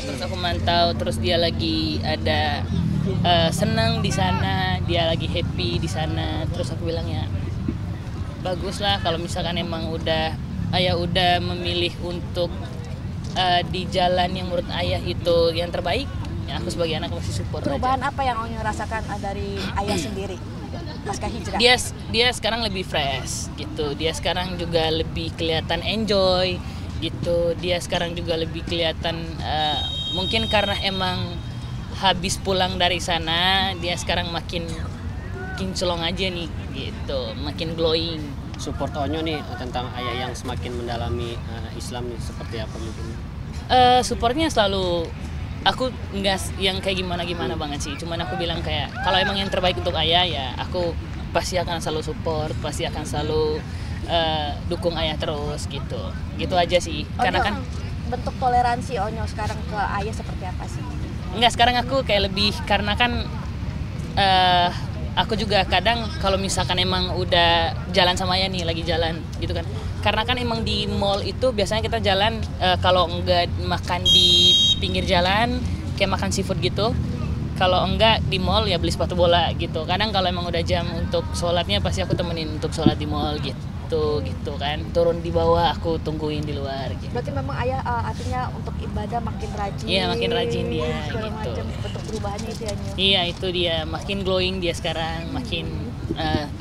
terus aku mantau, terus dia lagi ada senang di sana, dia lagi happy di sana. Terus aku bilang ya bagus lah kalau misalkan emang ayah udah memilih untuk di jalan yang menurut ayah itu yang terbaik, ya aku sebagai anak masih support Perubahan aja. apa yang Onyo rasakan dari ayah sendiri pasca hijrah? Dia sekarang lebih fresh gitu, dia sekarang juga lebih kelihatan enjoy gitu, dia sekarang juga lebih kelihatan mungkin karena emang habis pulang dari sana, dia sekarang makin kinclong aja nih gitu, makin glowing. Support Onyo nih tentang ayah yang semakin mendalami Islam nih seperti apa mungkin? Supportnya selalu, aku nggak yang kayak gimana banget sih, cuman aku bilang kayak kalau emang yang terbaik untuk ayah ya aku pasti akan selalu support, pasti akan selalu dukung ayah terus gitu aja sih. Karena kan bentuk toleransi Onyo sekarang ke ayah seperti apa sih? enggak, sekarang aku kayak lebih karena kan aku juga kadang kalau misalkan emang udah jalan sama ayah nih, lagi jalan gitu kan, karena kan emang di mall itu biasanya kita jalan kalau enggak makan di pinggir jalan kayak makan seafood gitu, kalau enggak di mall ya beli sepatu bola gitu. Kadang kalau emang udah jam untuk sholatnya pasti aku temenin untuk sholat di mall gitu kan, turun di bawah aku tungguin di luar gitu. Berarti memang ayah artinya untuk ibadah makin rajin. Iya, makin rajin dia segala gitu. macam bentuk perubahannya itu ya Nyo. Iya, itu dia makin glowing dia sekarang, makin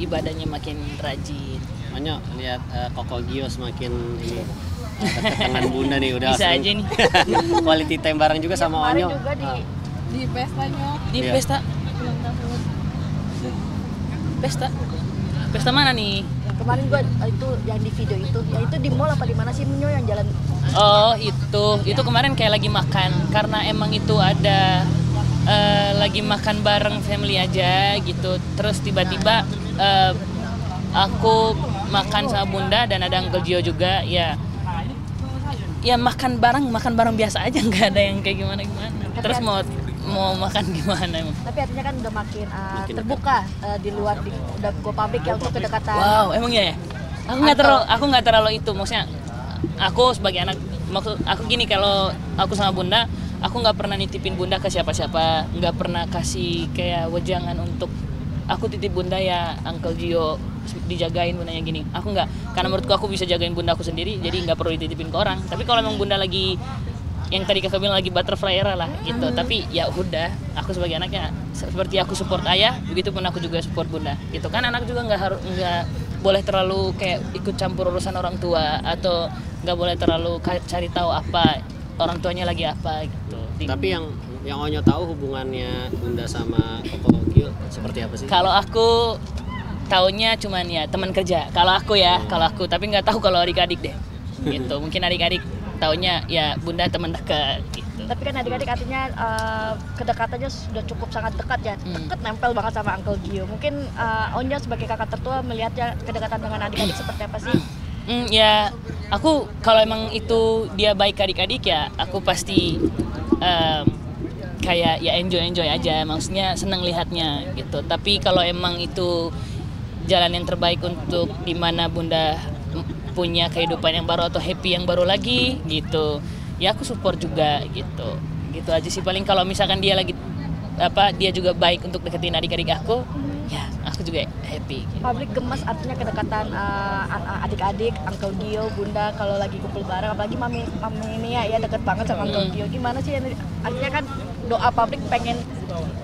ibadahnya makin rajin. Onyo lihat Koko Gio semakin ini dekat dengan bunda nih udah Bisa sering aja nih. quality time bareng juga sama Kemarin Onyo. juga Di pestanya Di Iya. pesta ulang tahun. pesta mana nih? kemarin gua itu yang di video itu, ya itu di mall apa di mana sih Nyo yang jalan? Oh itu kemarin kayak lagi makan, karena emang itu ada lagi makan bareng family aja gitu. Terus tiba-tiba aku makan sama bunda dan ada Uncle Gio juga, ya makan bareng biasa aja, nggak ada yang kayak gimana. Terus mau makan gimana emang? Tapi artinya kan udah makin terbuka di luar, udah go public ya untuk kedekatan. Wow, emang ya? Aku nggak terlalu itu, maksudnya aku sebagai anak, maksud aku gini, kalau aku sama bunda, aku nggak pernah nitipin bunda ke siapa-siapa, nggak pernah kasih kayak wejangan untuk aku titip bunda ya Uncle Gio dijagain bundanya gini. Aku nggak, karena menurutku aku bisa jagain bunda aku sendiri, jadi nggak perlu dititipin ke orang. Tapi kalau memang bunda lagi yang tadi kakak bilang lagi butterfly era lah gitu, tapi ya udah, aku sebagai anaknya seperti aku support ayah, begitu pun aku juga support bunda gitu kan. Anak juga nggak boleh terlalu kayak ikut campur urusan orang tua, atau nggak boleh terlalu cari tahu apa orang tuanya lagi apa gitu. Tapi yang Onyo tahu hubungannya bunda sama Koko Gio seperti apa sih? Kalau aku taunya cuman ya teman kerja, kalau aku tapi nggak tahu kalau adik-adik deh gitu. Mungkin adik-adik taunya ya bunda teman dekat gitu. Tapi kan adik-adik artinya kedekatannya sudah cukup sangat dekat ya, deket nempel banget sama Uncle Gio. Mungkin Onyo sebagai kakak tertua melihatnya kedekatan dengan adik-adik seperti apa sih? Ya aku kalau emang itu dia baik ke adik-adik ya aku pasti kayak ya enjoy aja, maksudnya seneng lihatnya gitu. Tapi kalau emang itu jalan yang terbaik untuk dimana bunda punya kehidupan yang baru atau happy yang baru lagi gitu, ya aku support juga gitu aja sih. Paling kalau misalkan dia lagi dia juga baik untuk deketin adik-adik aku, ya aku juga happy gitu. Publik gemas artinya kedekatan adik-adik, Uncle Gio, bunda kalau lagi kumpul bareng, apalagi mami Mia ya deket banget sama Uncle Gio. Gimana sih artinya kan doa publik pengen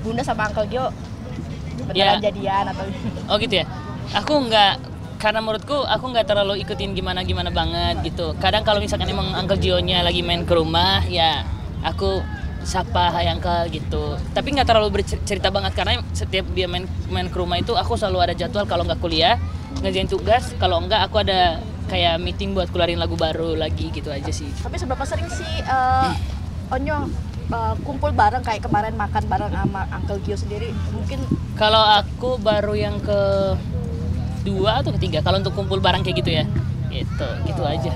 bunda sama Uncle Gio beneran jadian atau? Oh gitu ya. Aku nggak, karena menurutku aku nggak terlalu ikutin gimana banget gitu. Kadang kalau misalkan emang Uncle Gio-nya lagi main ke rumah, ya aku sapa hai Uncle gitu. Tapi nggak terlalu bercerita banget, karena setiap dia main ke rumah itu aku selalu ada jadwal, kalau nggak kuliah ngerjain tugas, kalau enggak aku ada kayak meeting buat keluarin lagu baru lagi gitu aja sih. Tapi seberapa sering sih Onyo kumpul bareng kayak kemarin makan bareng sama Uncle Gio sendiri? Mungkin kalau aku baru yang kedua atau ketiga kalau untuk kumpul bareng kayak gitu ya, gitu aja.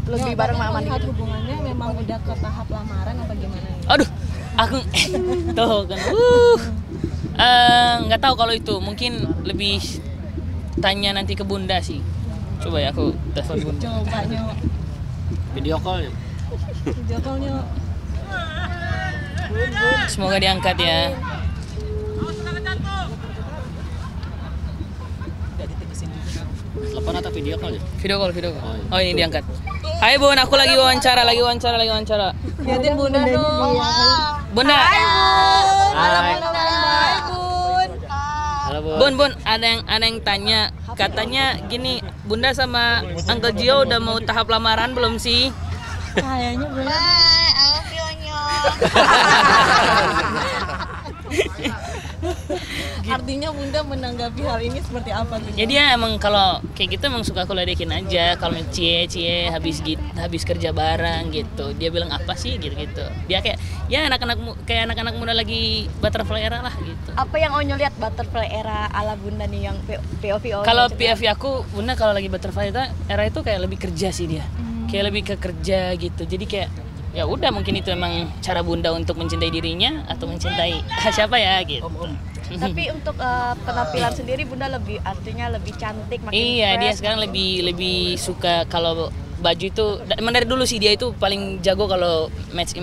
lebih bareng sama melihat Mandi. hubungannya memang udah ke tahap lamaran apa gimana? Aduh, aku tuh kan, nggak tahu kalau itu, mungkin lebih tanya nanti ke bunda sih. Coba ya aku telepon bunda. Coba nyok, Video call-nya. video call nyok. Semoga diangkat ya. Telepon atau video call ya? Video call. Oh ini diangkat. Hai Bun, aku lagi wawancara. Liatin Bunda dong. Bunda. Hai. Halo Bun, ada yang tanya, katanya gini, Bunda sama Uncle Gio udah mau tahap lamaran belum sih? Kayaknya belum. Artinya Bunda menanggapi hal ini seperti apa tuh? Jadi ya emang kalau kayak gitu emang suka aku ledekin aja. Kalau cie habis kerja bareng gitu. Dia bilang apa sih gitu. Dia kayak ya anak-anak muda lagi butterfly era lah gitu. Apa yang Onyo lihat butterfly era ala Bunda nih yang POV Onyo? Kalau POV aku, Bunda kalau lagi butterfly era itu kayak lebih kerja sih dia. Kayak lebih ke kerja gitu. Jadi kayak ya udah mungkin itu emang cara Bunda untuk mencintai dirinya atau mencintai siapa ya gitu. Tapi untuk penampilan sendiri Bunda artinya lebih cantik, makin Iya, dia fresh. sekarang lebih suka kalau baju itu emang dari dulu sih dia itu paling jago kalau match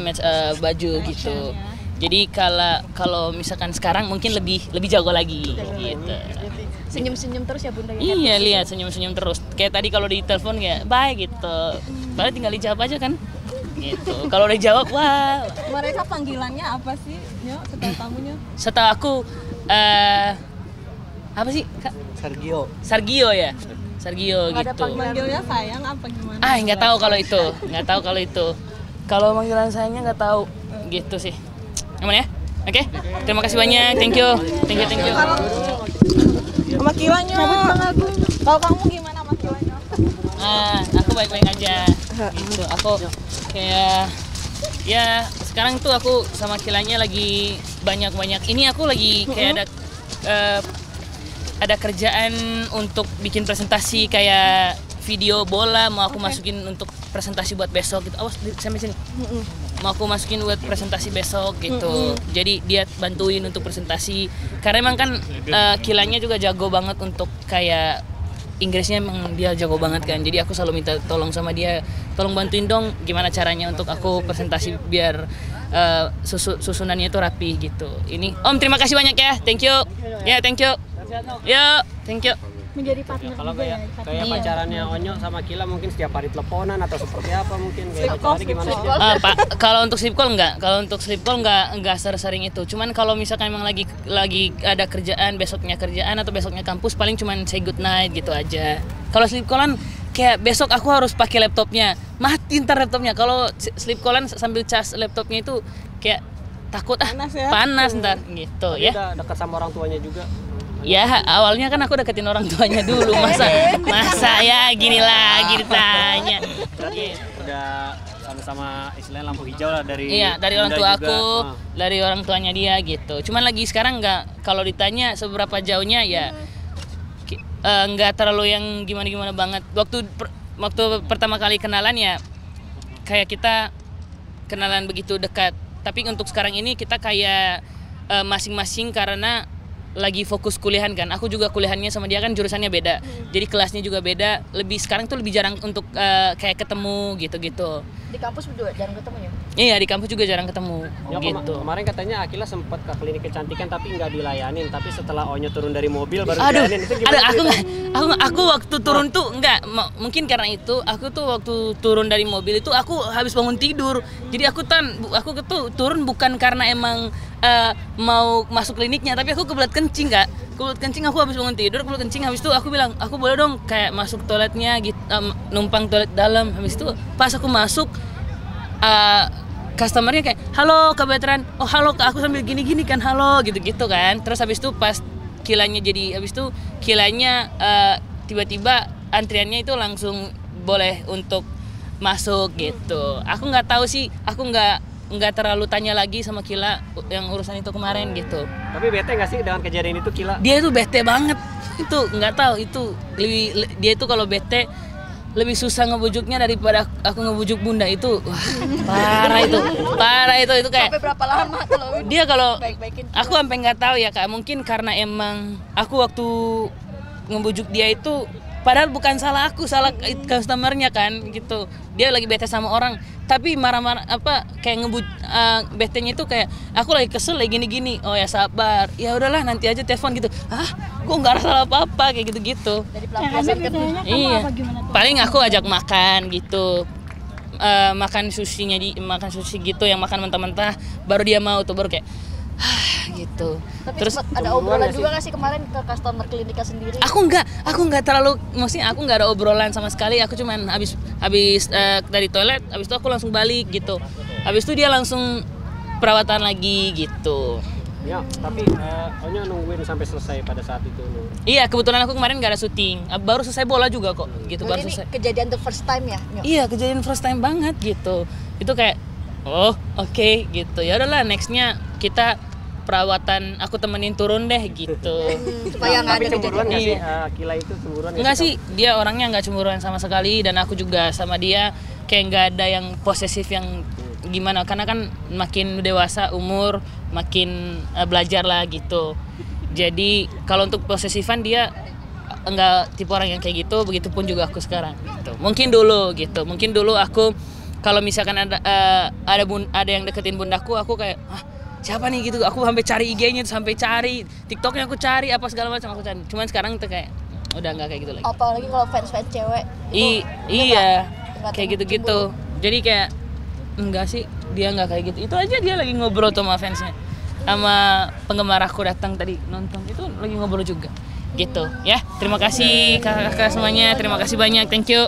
baju gitu. Jadi kalau misalkan sekarang mungkin lebih jago lagi gitu. Senyum-senyum terus ya Bunda ya. Iya, lihat senyum-senyum terus. Kayak tadi kalau di telepon kayak bye gitu. Padahal tinggal dijawab aja kan. Gitu. Kalau udah jawab wah. Mereka panggilannya apa sih, Nyo, setelah tamunya? Setahu aku apa sih Kak? Sargio ya. Sargio Nggak ada gitu. panggilan. Manggilnya sayang apa gimana? Nggak tahu kalau itu. Kalau panggilan sayangnya nggak tahu gitu sih. Aman ya? Oke. Terima kasih banyak. Thank you. Sama Kilanya. Kalau kamu gimana sama Kilanya? Aku baik-baik aja. Gitu. Aku kayak ya sekarang tuh aku sama Kilanya lagi banyak. Ini aku lagi kayak ada kerjaan untuk bikin presentasi kayak video bola, mau aku masukin untuk presentasi buat besok gitu. Awas sampai sini. Mau aku masukin buat presentasi besok gitu. Jadi dia bantuin untuk presentasi. Karena emang kan Kilanya juga jago banget untuk kayak Inggrisnya, emang dia jago banget kan. Jadi aku selalu minta tolong sama dia, tolong bantuin dong gimana caranya untuk aku presentasi biar susunannya itu rapi gitu. Ini Om, terima kasih banyak ya. Thank you. Ya, thank you. Ya, thank you. Menjadi partner Kalau juga kayak ya. kayak pacarannya Onyo sama Kila mungkin setiap hari teleponan atau seperti apa mungkin kayak pacarannya gimana sih? Pak, kalau untuk sleep call enggak sering itu. Cuman kalau misalkan emang lagi ada kerjaan, besoknya kampus, paling cuman say good night gitu aja. Kalau sleep callan kayak besok aku harus pakai laptopnya, mati ntar laptopnya. Kalau sleep callan sambil cas laptopnya itu kayak takut panas ntar gitu Tapi ya. udah dekat sama orang tuanya juga. Ya awalnya kan aku deketin orang tuanya dulu, masa ya gini lagi ditanya. Berarti udah sama-sama istilahnya lampu hijau lah dari Iya, dari orang Bunda tua juga. aku, dari orang tuanya dia gitu. Cuman lagi sekarang nggak, kalau ditanya seberapa jauhnya ya nggak terlalu yang gimana-gimana banget. Waktu pertama kali kenalan ya kayak kita kenalan begitu dekat. Tapi untuk sekarang ini kita kayak masing-masing karena lagi fokus kuliahan kan. Aku juga kuliahannya sama dia kan jurusannya beda. Jadi kelasnya juga beda. Sekarang tuh lebih jarang untuk kayak ketemu gitu-gitu. Di kampus berdua jarang ketemu ya? Iya, di kampus juga jarang ketemu Ya, gitu. kemarin katanya Akila sempat ke klinik kecantikan tapi nggak dilayanin. Tapi setelah Onyo turun dari mobil baru Aduh, dilayanin. Itu gimana? aku waktu turun tuh enggak, mungkin karena itu aku tuh waktu turun dari mobil itu aku habis bangun tidur. Jadi aku tuh turun bukan karena emang mau masuk kliniknya, tapi aku kebelet kencing Kak. Kebelet kencing, aku habis bangun tidur, kebelet kencing, habis itu aku bilang, aku boleh dong kayak masuk toiletnya gitu, numpang toilet dalam. Habis itu pas aku masuk customernya kayak, halo Kak Veteran, oh halo Kak, aku sambil gini-gini kan, halo gitu-gitu kan. Terus habis itu pas habis itu kilanya tiba-tiba antriannya itu langsung boleh untuk masuk gitu. Aku nggak tahu sih, aku nggak terlalu tanya lagi sama Kila yang urusan itu kemarin gitu. Tapi bete nggak sih dengan kejadian itu Kila? Dia itu bete banget, itu nggak tahu itu dia itu kalau bete lebih susah ngebujuknya daripada aku ngebujuk Bunda itu. Wah, parah itu kayak Sampai berapa lama kalau baik-baikin? aku sampai nggak tahu ya Kak, mungkin karena emang aku waktu ngebujuk dia itu padahal bukan salah aku, salah customernya kan gitu. Dia lagi bete sama orang tapi marah-marah apa kayak betenya itu kayak aku lagi kesel lagi gini-gini. Oh ya sabar, ya udahlah nanti aja telepon gitu. Gue nggak ada salah apa-apa kayak gitu-gitu. Jadi Yang ada pelampiasan kan. biasanya kamu Iya, apa gimana tuh? paling aku ajak makan gitu. Makan makan sushi gitu yang makan mentah-mentah baru dia mau tuh, baru kayak gitu. Tapi Terus sempat ada obrolan juga nggak sih kemarin ke customer klinika sendiri? aku nggak terlalu, maksudnya aku nggak ada obrolan sama sekali. Aku cuman habis dari toilet, habis itu aku langsung balik gitu. Habis itu dia langsung perawatan lagi gitu. Ya, tapi Onyo nungguin sampai selesai pada saat itu. Iya, kebetulan aku kemarin nggak ada syuting, baru selesai bola juga kok gitu. Baru Berarti ini selesai. kejadian the first time ya? Nyo? Iya, kejadian first time banget gitu. Itu kayak oke, gitu. Ya udahlah, nextnya kita perawatan aku temenin turun deh gitu. Supaya nggak Tapi ada cemburuan kejadian. nggak sih? Iya. Akila itu cemburuan nggak Enggak sih, dia orangnya nggak cemburuan sama sekali, dan aku juga sama dia kayak nggak ada yang posesif yang gimana, karena kan makin dewasa umur makin belajar lah gitu. Jadi kalau untuk posesifan dia enggak tipe orang yang kayak gitu, begitupun juga aku sekarang gitu. Mungkin dulu aku kalau misalkan ada yang deketin bundaku, aku kayak siapa nih gitu, aku sampai cari IG-nya, sampai cari TikTok-nya, aku cari apa segala macam aku cari. Cuman sekarang tuh kayak udah nggak kayak gitu lagi. Apalagi kalau fans-fans cewek. Iya, nggak kayak cemburu. gitu-gitu. Jadi kayak enggak sih, dia nggak kayak gitu. Itu aja dia lagi ngobrol sama fansnya, sama penggemar aku datang tadi nonton itu lagi ngobrol juga gitu ya. Terima kasih kakak-kakak semuanya, terima kasih banyak, thank you.